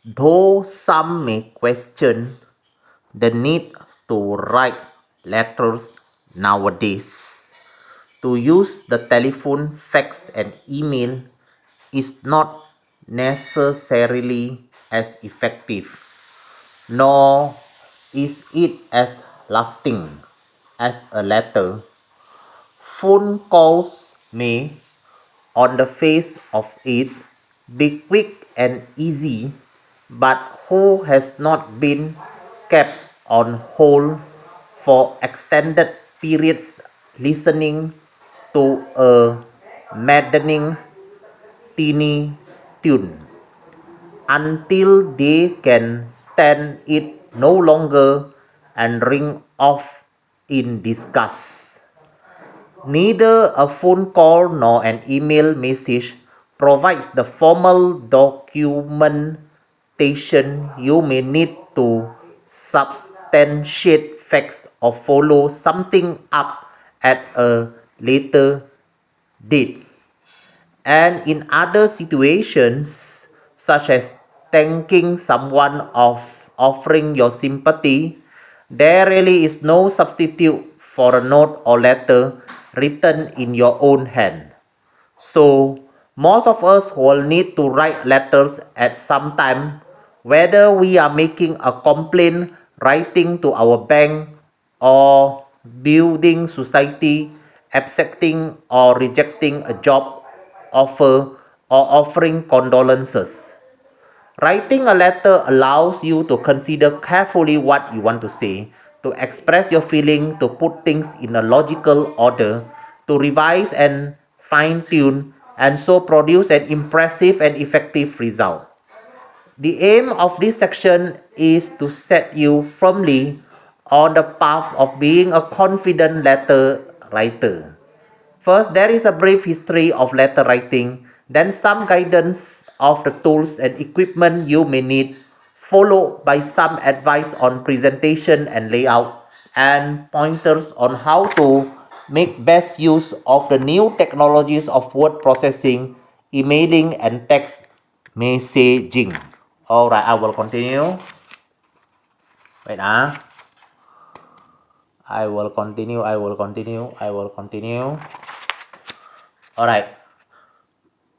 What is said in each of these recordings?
Though some may question the need to write letters nowadays, to use the telephone, fax, and email is not necessarily as effective, nor is it as lasting as a letter. Phone calls may, on the face of it, be quick and easy, but who has not been kept on hold for extended periods listening to a maddening teeny tune until they can stand it no longer and ring off in disgust? Neither a phone call nor an email message provides the formal documentation you may need to substantiate facts or follow something up at a later date. And in other situations, such as thanking someone of offering your sympathy, there really is no substitute for a note or letter written in your own hand. So, most of us will need to write letters at some time, whether we are making a complaint, writing to our bank, or building society, accepting or rejecting a job offer, or offering condolences. Writing a letter allows you to consider carefully what you want to say, to express your feeling, to put things in a logical order, to revise and fine tune, and so produce an impressive and effective result. The aim of this section is to set you firmly on the path of being a confident letter writer. First, there is a brief history of letter writing, then some guidance of the tools and equipment you may need, followed by some advice on presentation and layout, and pointers on how to make best use of the new technologies of word processing, emailing, and text messaging. Alright, I will continue. Wait, I will continue. Alright.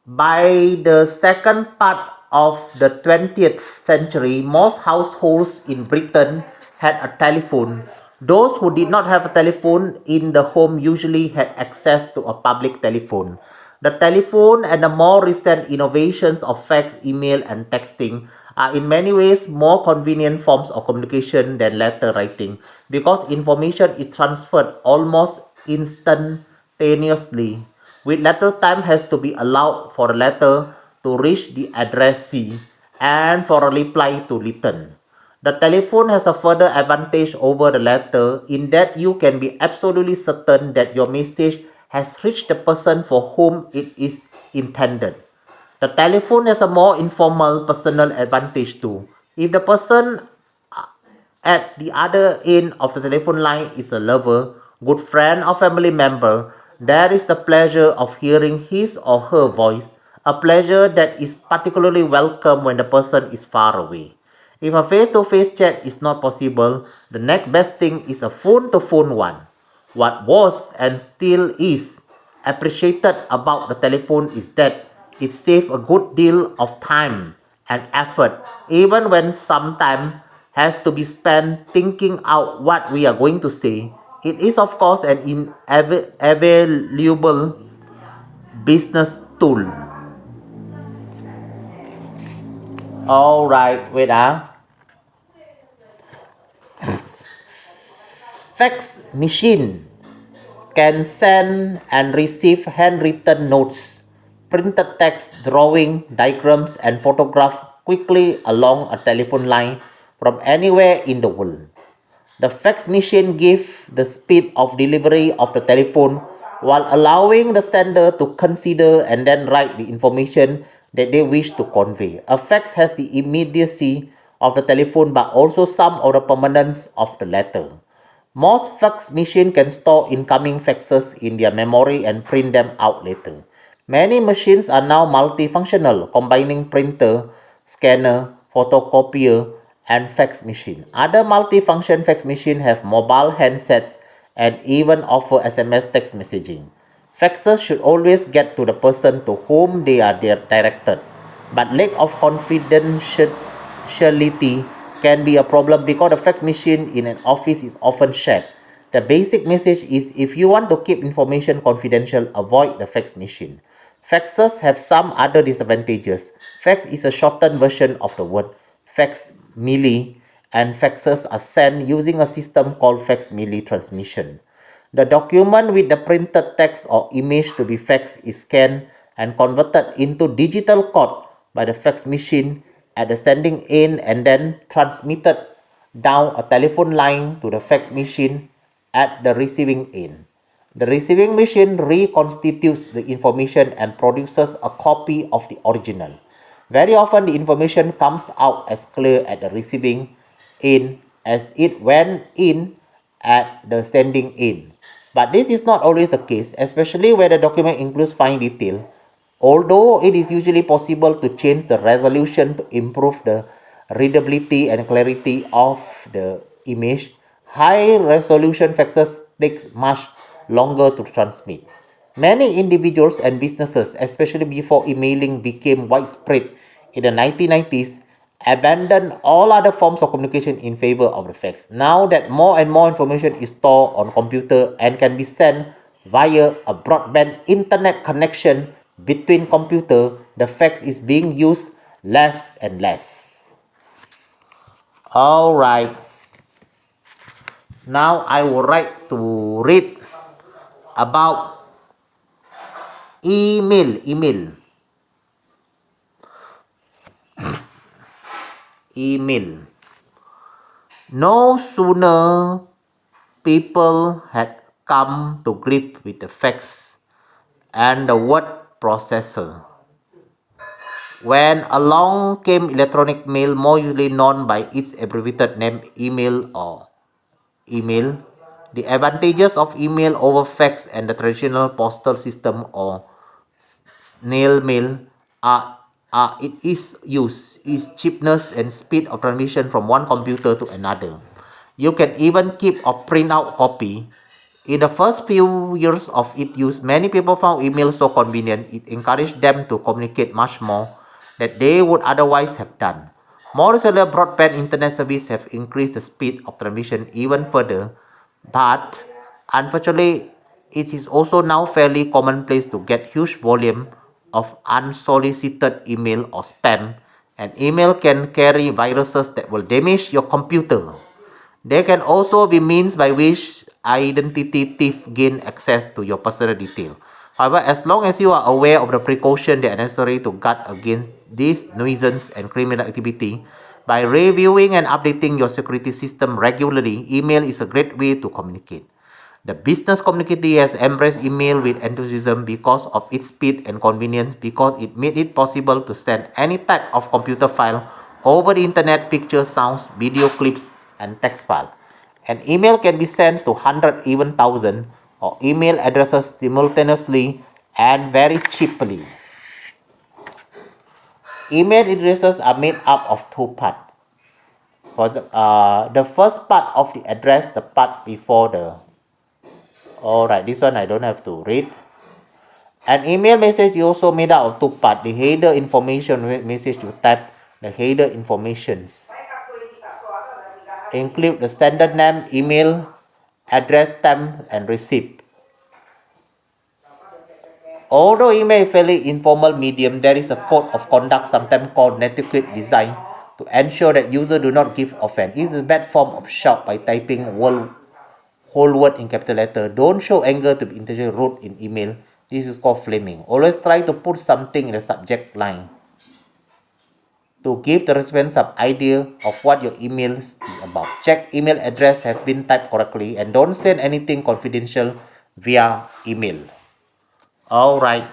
By the second part of the 20th century, most households in Britain had a telephone. Those who did not have a telephone in the home usually had access to a public telephone. The telephone and the more recent innovations of fax, email, and texting are in many ways more convenient forms of communication than letter writing because information is transferred almost instantaneously. With letter, time has to be allowed for a letter to reach the addressee and for a reply to return. The telephone has a further advantage over the letter in that you can be absolutely certain that your message has reached the person for whom it is intended. The telephone has a more informal personal advantage too. If the person at the other end of the telephone line is a lover, good friend, or family member, there is the pleasure of hearing his or her voice, a pleasure that is particularly welcome when the person is far away. If a face to face chat is not possible, the next best thing is a phone to phone one. What was and still is appreciated about the telephone is that it saves a good deal of time and effort, even when some time has to be spent thinking out what we are going to say. It is, of course, an invaluable business tool. Alright, wait. Fax machine can send and receive handwritten notes, printed text, drawing, diagrams, and photographs quickly along a telephone line from anywhere in the world. The fax machine gives the speed of delivery of the telephone while allowing the sender to consider and then write the information that they wish to convey. A fax has the immediacy of the telephone but also some of the permanence of the letter. Most fax machines can store incoming faxes in their memory and print them out later. Many machines are now multifunctional, combining printer, scanner, photocopier, and fax machine. Other multifunction fax machines have mobile handsets and even offer SMS text messaging. Faxes should always get to the person to whom they are directed, but lack of confidentiality can be a problem because the fax machine in an office is often shared. The basic message is if you want to keep information confidential, avoid the fax machine. Faxes have some other disadvantages. Fax is a shortened version of the word facsimile, and faxes are sent using a system called facsimile transmission. The document with the printed text or image to be faxed is scanned and converted into digital code by the fax machine at the sending end and then transmitted down a telephone line to the fax machine at the receiving end. The receiving machine reconstitutes the information and produces a copy of the original. Very often, the information comes out as clear at the receiving end as it went in at the sending end. But this is not always the case, especially where the document includes fine detail. Although it is usually possible to change the resolution to improve the readability and clarity of the image, high resolution faxes takes much longer to transmit. Many individuals and businesses, especially before emailing became widespread in the 1990s, abandoned all other forms of communication in favor of the fax. Now that more and more information is stored on computer and can be sent via a broadband internet connection between computer, the fax is being used less and less. All right. Now I would like to read about email. No sooner people had come to grip with the fax and the word processor when along came electronic mail, more usually known by its abbreviated name email or email. The advantages of email over fax and the traditional postal system or snail mail are its use, its cheapness and speed of transmission from one computer to another. You can even keep or print out copy. In the first few years of its use, many people found email so convenient it encouraged them to communicate much more than they would otherwise have done. More recently, broadband internet service have increased the speed of transmission even further, but unfortunately, it is also now fairly commonplace to get huge volume of unsolicited email or spam, and email can carry viruses that will damage your computer. There can also be means by which identity thief gain access to your personal detail. However, as long as you are aware of the precautions that are necessary to guard against this nuisance and criminal activity, by reviewing and updating your security system regularly, email is a great way to communicate. The business community has embraced email with enthusiasm because of its speed and convenience, because it made it possible to send any type of computer file over the internet, pictures, sounds, video clips, and text file. An email can be sent to 100, even 1,000, or email addresses simultaneously and very cheaply. Email addresses are made up of two parts. For the first part of the address, the part before the. Alright, this one I don't have to read. An email message is also made up of two parts. The header information message you type, the header informations include the sender name, email address, time, and receipt. Although email is a fairly informal medium, there is a code of conduct, sometimes called netiquette, designed to ensure that users do not give offense. This is a bad form of shout by typing whole word in capital letter. Don't show anger to be intentionally rude in email. This is called flaming. Always try to put something in the subject line to give the recipient some idea of what your email is about. Check email address have been typed correctly and don't send anything confidential via email. Alright.